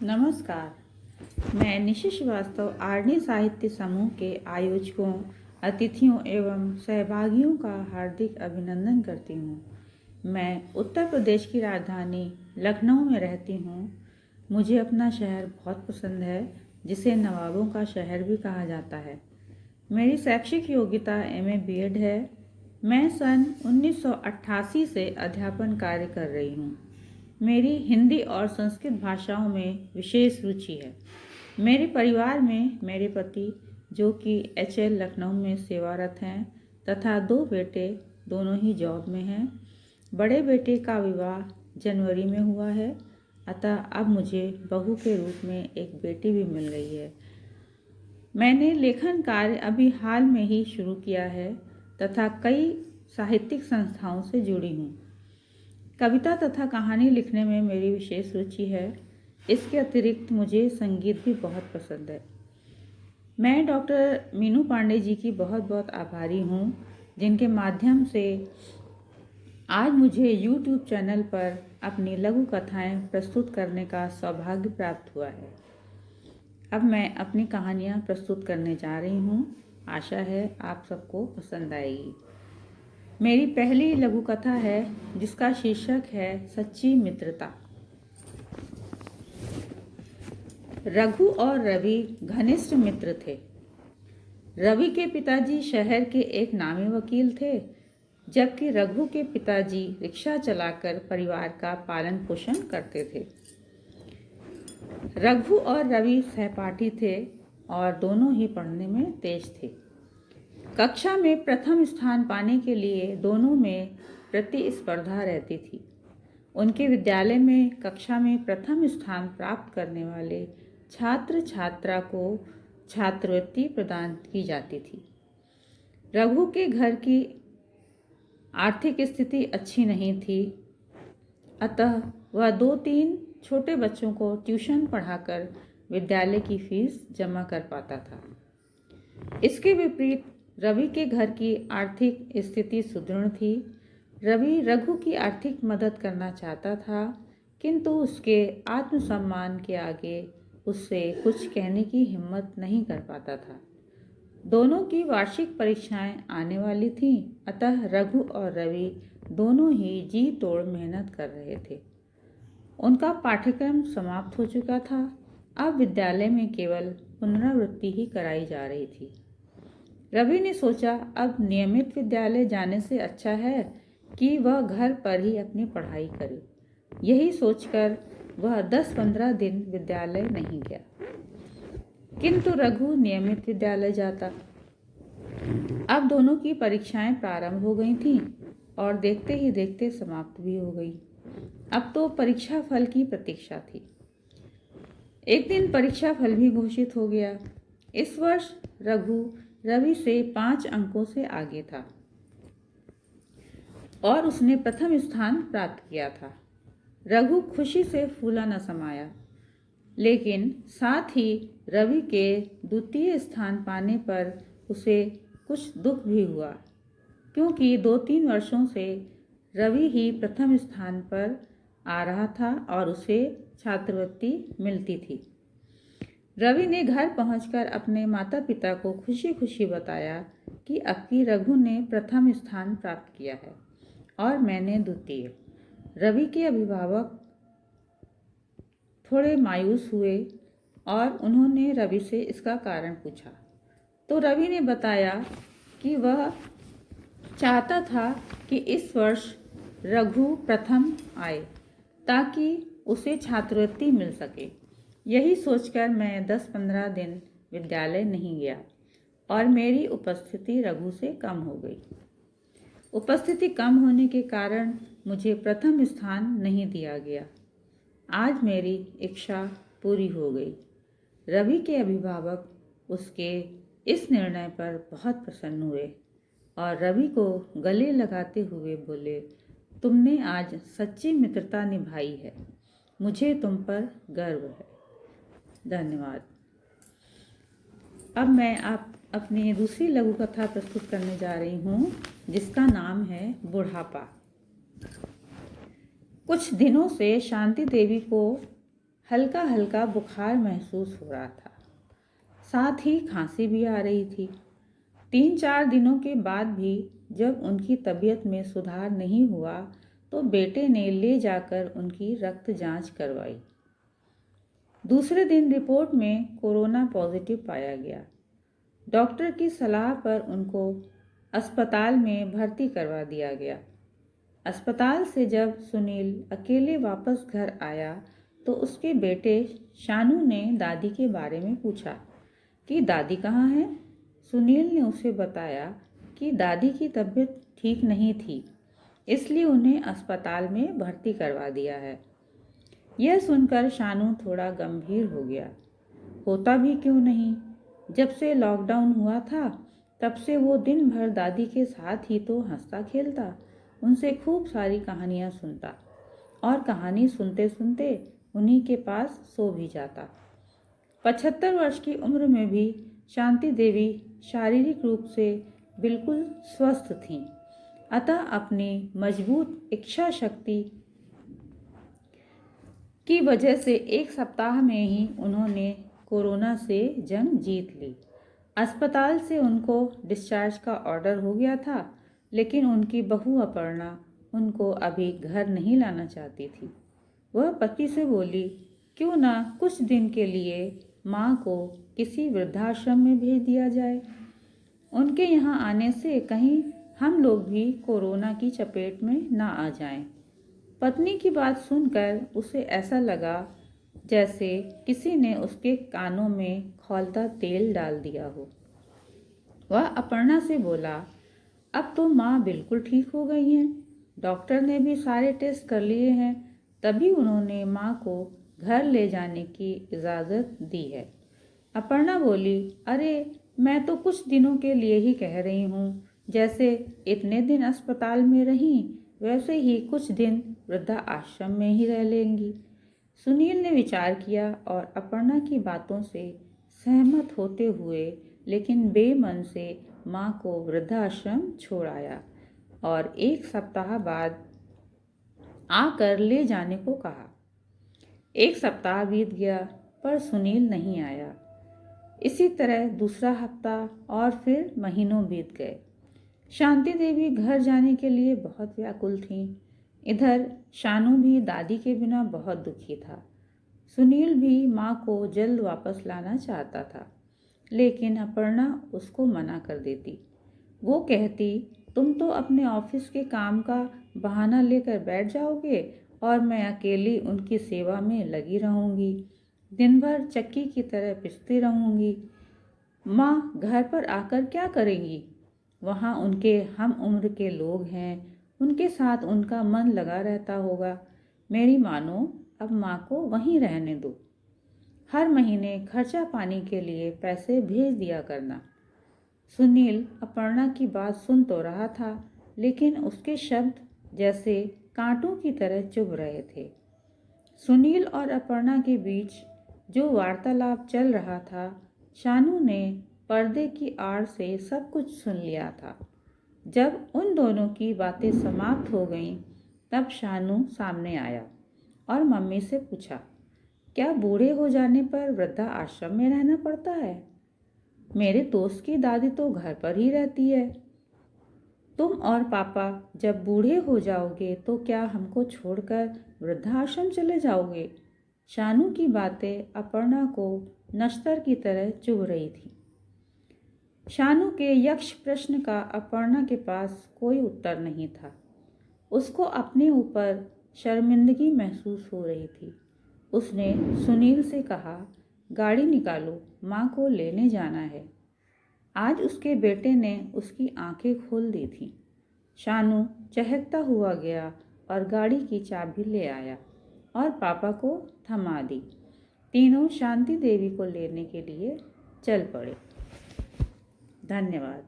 नमस्कार। मैं निशि श्रीवास्तव आरणी साहित्य समूह के आयोजकों, अतिथियों एवं सहभागियों का हार्दिक अभिनंदन करती हूँ। मैं उत्तर प्रदेश की राजधानी लखनऊ में रहती हूँ। मुझे अपना शहर बहुत पसंद है, जिसे नवाबों का शहर भी कहा जाता है। मेरी शैक्षिक योग्यता एमए बीएड है। मैं सन 1988 से अध्यापन कार्य कर रही हूँ। मेरी हिंदी और संस्कृत भाषाओं में विशेष रुचि है। मेरे परिवार में मेरे पति, जो कि एचएल लखनऊ में सेवारत हैं, तथा 2 बेटे, दोनों ही जॉब में हैं। बड़े बेटे का विवाह जनवरी में हुआ है, अतः अब मुझे बहू के रूप में एक बेटी भी मिल गई है। मैंने लेखन कार्य अभी हाल में ही शुरू किया है तथा कई साहित्यिक संस्थाओं से जुड़ी हूँ। कविता तथा कहानी लिखने में मेरी विशेष रुचि है। इसके अतिरिक्त मुझे संगीत भी बहुत पसंद है। मैं डॉक्टर मीनू पांडे जी की बहुत बहुत आभारी हूँ, जिनके माध्यम से आज मुझे यूट्यूब चैनल पर अपनी लघु कथाएं प्रस्तुत करने का सौभाग्य प्राप्त हुआ है। अब मैं अपनी कहानियाँ प्रस्तुत करने जा रही हूँ। आशा है आप सबको पसंद आएगी। मेरी पहली लघु कथा है, जिसका शीर्षक है सच्ची मित्रता। रघु और रवि घनिष्ठ मित्र थे। रवि के पिताजी शहर के एक नामी वकील थे, जबकि रघु के पिताजी रिक्शा चलाकर परिवार का पालन पोषण करते थे। रघु और रवि सहपाठी थे और दोनों ही पढ़ने में तेज थे। कक्षा में प्रथम स्थान पाने के लिए दोनों में प्रतिस्पर्धा रहती थी। उनके विद्यालय में कक्षा में प्रथम स्थान प्राप्त करने वाले छात्र छात्रा को छात्रवृत्ति प्रदान की जाती थी। रघु के घर की आर्थिक स्थिति अच्छी नहीं थी, अतः वह 2-3 छोटे बच्चों को ट्यूशन पढ़ाकर विद्यालय की फीस जमा कर पाता था। इसके विपरीत रवि के घर की आर्थिक स्थिति सुदृढ़ थी। रवि रघु की आर्थिक मदद करना चाहता था, किंतु उसके आत्मसम्मान के आगे उससे कुछ कहने की हिम्मत नहीं कर पाता था। दोनों की वार्षिक परीक्षाएं आने वाली थीं, अतः रघु और रवि दोनों ही जी तोड़ मेहनत कर रहे थे। उनका पाठ्यक्रम समाप्त हो चुका था। अब विद्यालय में केवल पुनरावृत्ति ही कराई जा रही थी। रवि ने सोचा, अब नियमित विद्यालय जाने से अच्छा है कि वह घर पर ही अपनी पढ़ाई करे। यही सोचकर वह 10-15 दिन विद्यालय नहीं गया, किंतु रघु नियमित विद्यालय जाता। अब दोनों की परीक्षाएं प्रारंभ हो गई थीं और देखते ही देखते समाप्त भी हो गई। अब तो परीक्षा फल की प्रतीक्षा थी। एक दिन परीक्षा फल भी घोषित हो गया। इस वर्ष रघु रवि से 5 अंकों से आगे था और उसने प्रथम स्थान प्राप्त किया था। रघु खुशी से फूला न समाया, लेकिन साथ ही रवि के द्वितीय स्थान पाने पर उसे कुछ दुख भी हुआ, क्योंकि 2-3 वर्षों से रवि ही प्रथम स्थान पर आ रहा था और उसे छात्रवृत्ति मिलती थी। रवि ने घर पहुंचकर अपने माता पिता को खुशी खुशी बताया कि अब की रघु ने प्रथम स्थान प्राप्त किया है और मैंने द्वितीय। रवि के अभिभावक थोड़े मायूस हुए और उन्होंने रवि से इसका कारण पूछा, तो रवि ने बताया कि वह चाहता था कि इस वर्ष रघु प्रथम आए ताकि उसे छात्रवृत्ति मिल सके। यही सोचकर मैं 10-15 दिन विद्यालय नहीं गया और मेरी उपस्थिति रघु से कम हो गई। उपस्थिति कम होने के कारण मुझे प्रथम स्थान नहीं दिया गया। आज मेरी इच्छा पूरी हो गई। रवि के अभिभावक उसके इस निर्णय पर बहुत प्रसन्न हुए और रवि को गले लगाते हुए बोले, तुमने आज सच्ची मित्रता निभाई है। मुझे तुम पर गर्व है। धन्यवाद। अब मैं अपनी दूसरी लघु कथा प्रस्तुत करने जा रही हूँ, जिसका नाम है बुढ़ापा। कुछ दिनों से शांति देवी को हल्का हल्का बुखार महसूस हो रहा था, साथ ही खांसी भी आ रही थी। 3-4 दिनों के बाद भी जब उनकी तबीयत में सुधार नहीं हुआ तो बेटे ने ले जाकर उनकी रक्त जांच करवाई। दूसरे दिन रिपोर्ट में कोरोना पॉजिटिव पाया गया। डॉक्टर की सलाह पर उनको अस्पताल में भर्ती करवा दिया गया। अस्पताल से जब सुनील अकेले वापस घर आया तो उसके बेटे शानू ने दादी के बारे में पूछा कि दादी कहाँ है। सुनील ने उसे बताया कि दादी की तबीयत ठीक नहीं थी, इसलिए उन्हें अस्पताल में भर्ती करवा दिया है। यह सुनकर शानू थोड़ा गंभीर हो गया। होता भी क्यों नहीं, जब से लॉकडाउन हुआ था तब से वो दिन भर दादी के साथ ही तो हंसता खेलता, उनसे खूब सारी कहानियाँ सुनता और कहानी सुनते सुनते उन्हीं के पास सो भी जाता। 75 वर्ष की उम्र में भी शांति देवी शारीरिक रूप से बिल्कुल स्वस्थ थीं, अतः अपनी मजबूत इच्छा शक्ति की वजह से 1 सप्ताह में ही उन्होंने कोरोना से जंग जीत ली। अस्पताल से उनको डिस्चार्ज का ऑर्डर हो गया था, लेकिन उनकी बहू अपर्णा उनको अभी घर नहीं लाना चाहती थी। वह पति से बोली, क्यों ना कुछ दिन के लिए माँ को किसी वृद्धाश्रम में भेज दिया जाए। उनके यहाँ आने से कहीं हम लोग भी कोरोना की चपेट में ना आ जाएं। पत्नी की बात सुनकर उसे ऐसा लगा जैसे किसी ने उसके कानों में खौलता तेल डाल दिया हो। वह अपर्णा से बोला, अब तो माँ बिल्कुल ठीक हो गई हैं। डॉक्टर ने भी सारे टेस्ट कर लिए हैं, तभी उन्होंने माँ को घर ले जाने की इजाज़त दी है। अपर्णा बोली, अरे मैं तो कुछ दिनों के लिए ही कह रही हूँ, जैसे इतने दिन अस्पताल में रहीं वैसे ही कुछ दिन वृद्धा आश्रम में ही रह लेंगी। सुनील ने विचार किया और अपर्णा की बातों से सहमत होते हुए लेकिन बेमन से माँ को वृद्धाश्रम छोड़ आया और 1 सप्ताह बाद आकर ले जाने को कहा। 1 सप्ताह बीत गया पर सुनील नहीं आया। इसी तरह दूसरा हफ्ता और फिर महीनों बीत गए। शांति देवी घर जाने के लिए बहुत व्याकुल थीं। इधर शानू भी दादी के बिना बहुत दुखी था। सुनील भी माँ को जल्द वापस लाना चाहता था, लेकिन अपर्णा उसको मना कर देती। वो कहती, तुम तो अपने ऑफिस के काम का बहाना लेकर बैठ जाओगे और मैं अकेली उनकी सेवा में लगी रहूँगी, दिन भर चक्की की तरह पिसती रहूँगी। माँ घर पर आकर क्या करेंगी? वहाँ उनके हम उम्र के लोग हैं, उनके साथ उनका मन लगा रहता होगा। मेरी मानो, अब माँ को वहीं रहने दो। हर महीने खर्चा पानी के लिए पैसे भेज दिया करना। सुनील अपर्णा की बात सुन तो रहा था, लेकिन उसके शब्द जैसे कांटों की तरह चुभ रहे थे। सुनील और अपर्णा के बीच जो वार्तालाप चल रहा था, शानू ने पर्दे की आड़ से सब कुछ सुन लिया था। जब उन दोनों की बातें समाप्त हो गईं, तब शानू सामने आया और मम्मी से पूछा, क्या बूढ़े हो जाने पर वृद्धा आश्रम में रहना पड़ता है? मेरे दोस्त की दादी तो घर पर ही रहती है। तुम और पापा जब बूढ़े हो जाओगे तो क्या हमको छोड़कर वृद्धाश्रम चले जाओगे? शानू की बातें अपर्णा को नश्तर की तरह चुभ रही थी। शानू के यक्ष प्रश्न का अपर्णा के पास कोई उत्तर नहीं था। उसको अपने ऊपर शर्मिंदगी महसूस हो रही थी। उसने सुनील से कहा, गाड़ी निकालो, माँ को लेने जाना है। आज उसके बेटे ने उसकी आंखें खोल दी थीं। शानू चहकता हुआ गया और गाड़ी की चाबी ले आया और पापा को थमा दी। तीनों शांति देवी को लेने के लिए चल पड़े। धन्यवाद।